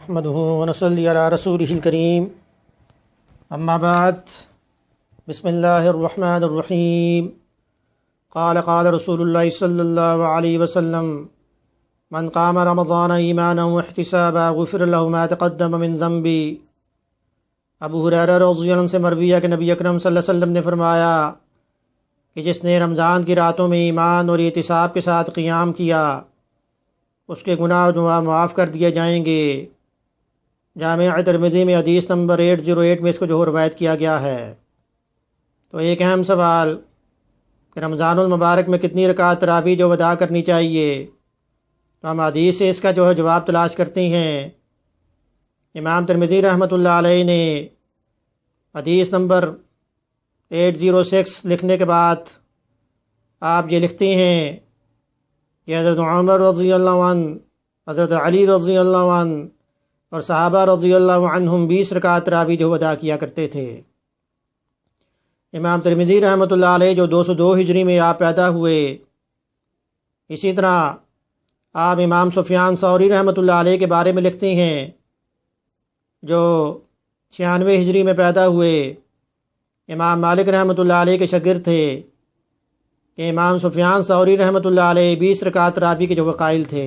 نحمده ونصلي على رسوله الكريم اما بعد بسم الله الرحمن الرحيم قال رسول الله صلى الله عليه وسلم من قام رمضان ایمانا واحتسابا غفر له ما تقدم من ذنبی۔ ابو ہریرہ رضی اللہ عنہ سے مروی ہے کہ نبی اکرم صلی اللہ علیہ وسلم نے فرمایا کہ جس نے رمضان کی راتوں میں ایمان اور احتساب کے ساتھ قیام کیا اس کے گناہ جو معاف کر دیے جائیں گے۔ جامع ترمذی میں حدیث نمبر 808 میں اس کو جو روایت کیا گیا ہے۔ تو ایک اہم سوال کہ رمضان المبارک میں کتنی رکعت تراویح جو ادا کرنی چاہیے، تو ہم حدیث سے اس کا جو ہے جواب تلاش کرتے ہیں۔ امام ترمذی رحمۃ اللہ علیہ نے حدیث نمبر 806 لکھنے کے بعد آپ یہ لکھتے ہیں کہ حضرت عمر رضی اللہ عنہ، حضرت علی رضی اللہ عنہ اور صحابہ رضی اللہ عنہم 20 رکعت تراویح جو ادا کیا کرتے تھے۔ امام ترمذی رحمۃ اللہ علیہ جو 202 ہجری میں آپ پیدا ہوئے، اسی طرح آپ امام سفیان ثوری رحمۃ اللہ علیہ کے بارے میں لکھتے ہیں جو 96 ہجری میں پیدا ہوئے۔ امام مالک رحمۃ اللہ علیہ کے شاگرد تھے کہ امام سفیان ثوری رحمۃ اللہ علیہ 20 رکعت تراویح کے جو قائل تھے۔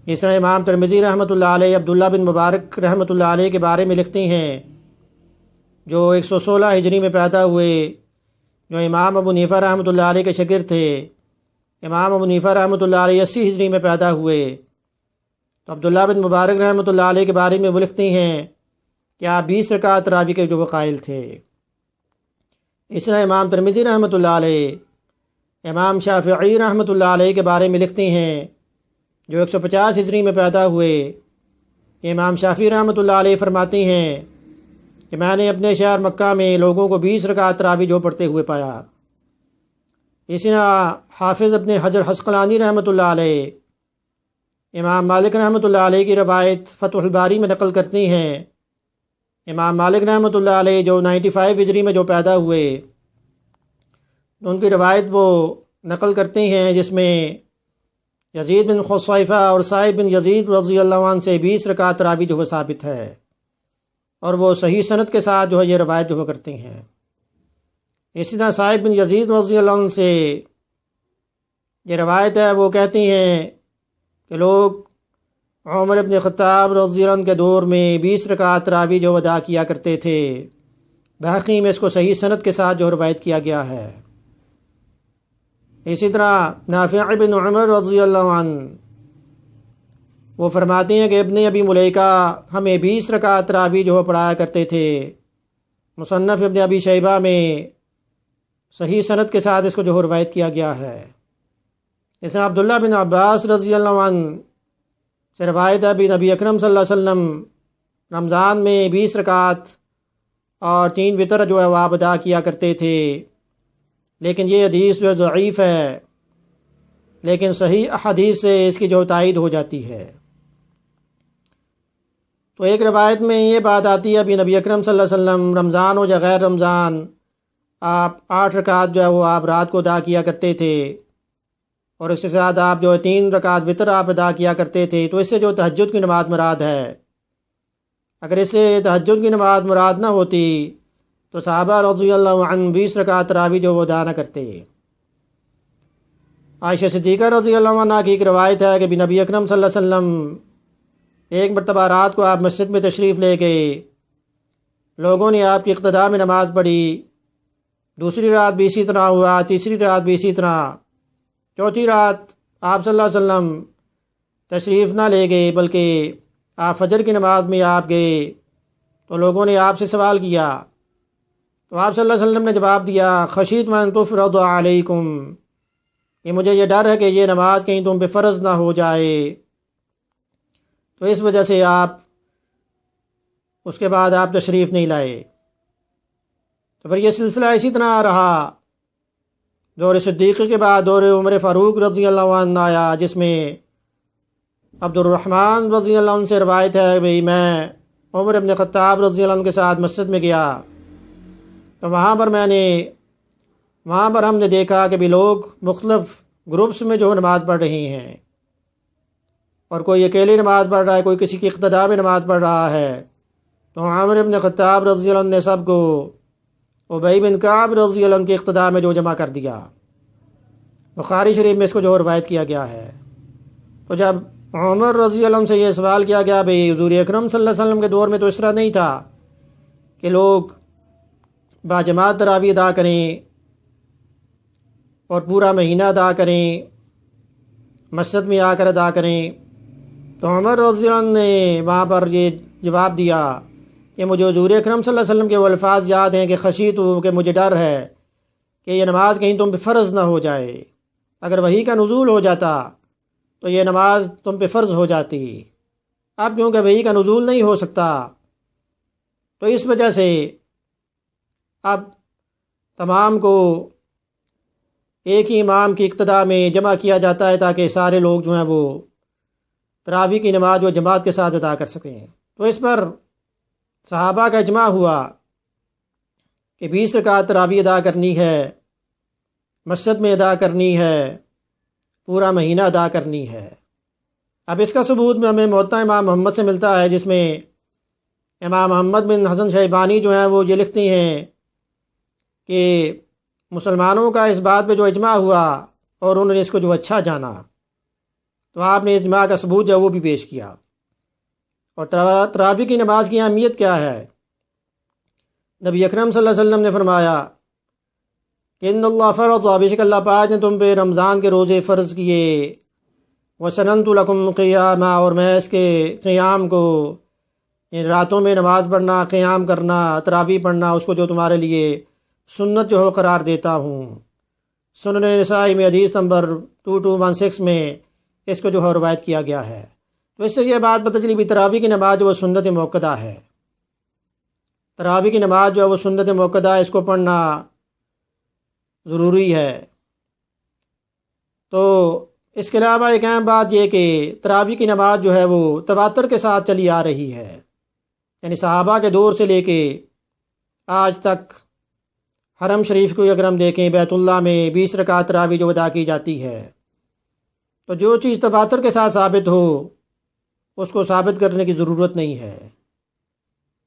اس طرح امام ترمذی رحمۃ اللہ علیہ عبداللہ بن مبارک رحمۃ اللہ علیہ کے بارے میں لکھتے ہیں جو 116 ہجری میں پیدا ہوئے، جو امام ابو حنیفہ رحمۃ اللہ علیہ کے شاگرد تھے۔ امام ابو حنیفہ رحمۃ اللہ علیہ 80 ہجری میں پیدا ہوئے۔ تو عبداللہ بن مبارک رحمۃ اللہ علیہ کے بارے میں وہ لکھتے ہیں کہ آپ 20 رکعت تراویح کے جو قائل تھے۔ اس طرح امام ترمذی رحمۃ اللہ علیہ امام شافعی رحمۃ اللہ علیہ کے بارے میں لکھتے ہیں جو 150 ہجری میں پیدا ہوئے۔ امام شافعی رحمۃ اللہ علیہ فرماتے ہیں کہ میں نے اپنے شہر مکہ میں لوگوں کو 20 رکعت تراویح جو پڑھتے ہوئے پایا۔ اسی طرح حافظ ابن حجر عسقلانی رحمۃ اللہ علیہ امام مالک رحمۃ اللہ علیہ کی روایت فتح الباری میں نقل کرتے ہیں۔ امام مالک رحمۃ اللہ علیہ جو 95 ہجری میں جو پیدا ہوئے، ان کی روایت وہ نقل کرتے ہیں جس میں یزید بن خصیفہ اور صائب بن یزید رضی اللہ عنہ سے 20 رکعت تراویح جو ثابت ہے، اور وہ صحیح سند کے ساتھ جو ہے یہ روایت جو کرتے ہیں۔ اسی طرح صائب بن یزید رضی اللہ عنہ سے یہ روایت ہے، وہ کہتے ہیں کہ لوگ عمر بن خطاب رضی اللہ عنہ کے دور میں 20 رکعت تراویح جو ادا کیا کرتے تھے۔ بحقی میں اس کو صحیح سند کے ساتھ جو روایت کیا گیا ہے۔ اسی طرح نافع بن عمر رضی اللہ عنہ وہ فرماتے ہیں کہ ابن ابی ملیکہ ہمیں 20 رکعت تراویح جو پڑھایا کرتے تھے۔ مصنف ابن ابی شیبہ میں صحیح سند کے ساتھ اس کو جو روایت کیا گیا ہے۔ اس طرح عبداللہ بن عباس رضی اللہ عنہ سے روایت ہے نبی اکرم صلی اللہ علیہ وسلم رمضان میں 20 رکعت اور 3 وتر جو ہے وہ آپ ادا کیا کرتے تھے، لیکن یہ حدیث جو ضعیف ہے، لیکن صحیح احادیث سے اس کی جو تائید ہو جاتی ہے۔ تو ایک روایت میں یہ بات آتی ہے ابھی نبی اکرم صلی اللہ علیہ وسلم رمضان ہو یا غیر رمضان آپ 8 رکعت جو ہے وہ آپ رات کو ادا کیا کرتے تھے، اور اس کے ساتھ آپ جو 3 رکعت وتر آپ ادا کیا کرتے تھے۔ تو اس سے جو تہجد کی نماز مراد ہے، اگر اس سے تہجد کی نماز مراد نہ ہوتی تو صحابہ رضی اللہ عنہ 20 رکعت تراویح جو وہ ادا نہ کرتے۔ عائشہ صدیقہ رضی اللہ عنہ کی ایک روایت ہے کہ نبی اکرم صلی اللہ علیہ وسلم ایک مرتبہ رات کو آپ مسجد میں تشریف لے گئے، لوگوں نے آپ کی اقتداء میں نماز پڑھی، دوسری رات بھی اسی طرح ہوا، تیسری رات بھی اسی طرح، چوتھی رات آپ صلی اللہ علیہ وسلم تشریف نہ لے گئے بلکہ آپ فجر کی نماز میں آپ گئے، تو لوگوں نے آپ سے سوال کیا، تو آپ صلی اللہ علیہ وسلم نے جواب دیا خشیت من تفرض علیکم، کہ مجھے یہ ڈر ہے کہ یہ نماز کہیں تم پہ فرض نہ ہو جائے، تو اس وجہ سے آپ اس کے بعد آپ تشریف نہیں لائے۔ تو پھر یہ سلسلہ اسی طرح رہا، دور صدیقی کے بعد دور عمر فاروق رضی اللہ عنہ آیا، جس میں عبد الرحمن رضی اللہ عنہ سے روایت ہے بھئی میں عمر بن خطاب رضی اللہ عنہ کے ساتھ مسجد میں گیا، تو وہاں پر ہم نے دیکھا کہ بھی لوگ مختلف گروپس میں جو نماز پڑھ رہی ہیں۔ اور کوئی اکیلی نماز پڑھ رہا ہے، کوئی کسی کی اقتداء میں نماز پڑھ رہا ہے، تو عامر بن خطاب رضی اللہ عنہ نے سب کو ابی بن کعب رضی اللہ عنہ کی اقتداء میں جو جمع کر دیا۔ بخاری شریف میں اس کو جو روایت کیا گیا ہے۔ تو جب عمر رضی اللہ عنہ سے یہ سوال کیا گیا، بھئی حضور اکرم صلی اللہ علیہ وسلم کے دور میں تو اس طرح نہیں تھا کہ لوگ باجماعت تراویح ادا کریں اور پورا مہینہ ادا کریں، مسجد میں آ کر ادا کریں، تو عمر رضی اللہ عنہ نے وہاں پر یہ جواب دیا کہ مجھے حضور اکرم صلی اللہ علیہ وسلم کے وہ الفاظ یاد ہیں کہ خشیت کہ مجھے ڈر ہے کہ یہ نماز کہیں تم پہ فرض نہ ہو جائے، اگر وحی کا نزول ہو جاتا تو یہ نماز تم پہ فرض ہو جاتی، اب کیونکہ وحی کا نزول نہیں ہو سکتا تو اس وجہ سے اب تمام کو ایک ہی امام کی اقتداء میں جمع کیا جاتا ہے تاکہ سارے لوگ جو ہیں وہ تراویح کی نماز جو جماعت کے ساتھ ادا کر سکیں۔ تو اس پر صحابہ کا اجماع ہوا کہ 20 رکعت تراویح ادا کرنی ہے، مسجد میں ادا کرنی ہے، پورا مہینہ ادا کرنی ہے۔ اب اس کا ثبوت میں ہمیں موطا امام محمد سے ملتا ہے، جس میں امام محمد بن حسن شیبانی جو ہیں وہ یہ لکھتی ہیں کہ مسلمانوں کا اس بات پہ جو اجماع ہوا اور انہوں نے اس کو جو اچھا جانا، تو آپ نے اجماع کا ثبوت جو ہے وہ بھی پیش کیا۔ اور تراویح کی نماز کی اہمیت کیا ہے؟ نبی اکرم صلی اللہ علیہ وسلم نے فرمایا کہ ان اللہ فرض، بے شک اللہ پاک نے تم پہ رمضان کے روزے فرض کیے، وسننت لکم قیاما، اور میں اس کے قیام کو، ان راتوں میں نماز پڑھنا، قیام کرنا، تراویح پڑھنا، اس کو جو تمہارے لیے سنت جو ہو قرار دیتا ہوں۔ سنن نسائی میں حدیث نمبر 2216 میں اس کو جو ہے روایت کیا گیا ہے۔ تو اس سے یہ بات پتہ چلی بھی تراویح کی نماز جو وہ سنت موقدہ ہے، تراویح کی نماز جو ہے وہ سنت موقدہ ہے، اس کو پڑھنا ضروری ہے۔ تو اس کے علاوہ ایک اہم بات یہ کہ تراویح کی نماز جو ہے وہ تواتر کے ساتھ چلی آ رہی ہے، یعنی صحابہ کے دور سے لے کے آج تک حرم شریف کو اگر ہم دیکھیں، بیت اللہ میں 20 رکعت تراویح جو ادا کی جاتی ہے، تو جو چیز تواتر کے ساتھ ثابت ہو اس کو ثابت کرنے کی ضرورت نہیں ہے،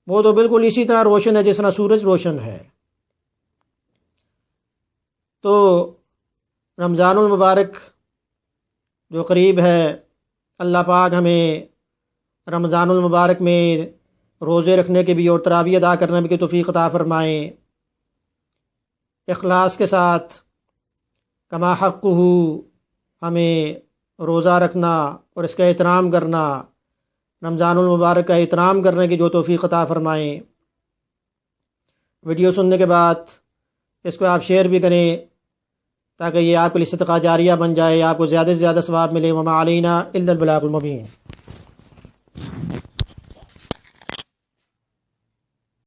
وہ تو بالکل اسی طرح روشن ہے جس طرح سورج روشن ہے۔ تو رمضان المبارک جو قریب ہے، اللہ پاک ہمیں رمضان المبارک میں روزے رکھنے کے بھی اور تراویح ادا کرنے کی توفیق عطا فرمائیں، اخلاص کے ساتھ کما حق ہمیں روزہ رکھنا اور اس کا احترام کرنا، رمضان المبارک کا احترام کرنے کی جو توفیق عطا فرمائیں۔ ویڈیو سننے کے بعد اس کو آپ شیئر بھی کریں تاکہ یہ آپ کے لیے صدقہ جاریہ بن جائے، آپ کو زیادہ سے زیادہ ثواب ملے۔ وما علینا الا البلاغ المبین۔